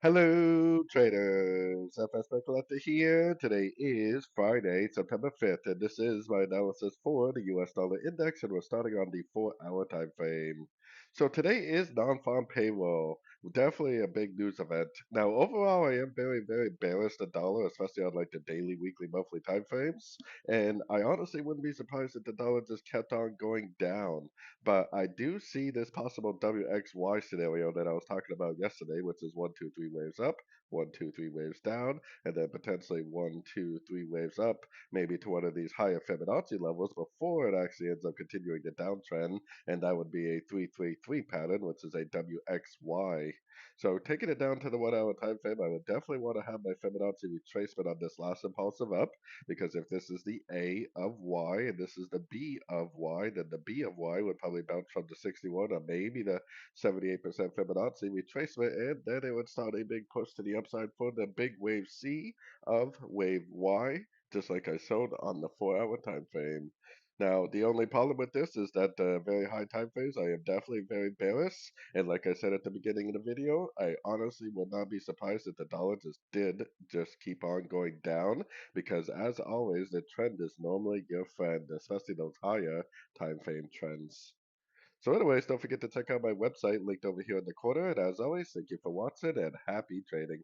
Hello, traders. FX Pip Collector here. Today is Friday, September 5th, and this is my analysis for the US dollar index, and we're starting on the 4-hour time frame. So today is non-farm payroll. Definitely a big news event. Now, overall, I am very, very bearish the dollar, especially on like the daily, weekly, monthly time frames. And I honestly wouldn't be surprised if the dollar just kept on going down. But I do see this possible WXY scenario that I was talking about yesterday, which is one, two, three waves up, one, two, three waves down, and then potentially one, two, three waves up, maybe to one of these higher Fibonacci levels before it actually ends up continuing the downtrend, and that would be a 333 pattern, which is a WXY. So taking it down to the 1 hour time frame, I would definitely want to have my Fibonacci retracement on this last impulsive up, because if this is the A of Y and this is the B of Y, then the B of Y would probably bounce from the 61 or maybe the 78% Fibonacci retracement, and then it would start a big push to the upside for the big wave C of wave Y, just like I showed on the 4 hour time frame. Now, the only problem with this is that the very high time frames, I am definitely very bearish. And like I said at the beginning of the video, I honestly would not be surprised if the dollar just keep on going down, because as always, the trend is normally your friend, especially those higher time frame trends. So anyways, don't forget to check out my website linked over here in the corner. And as always, thank you for watching and happy trading.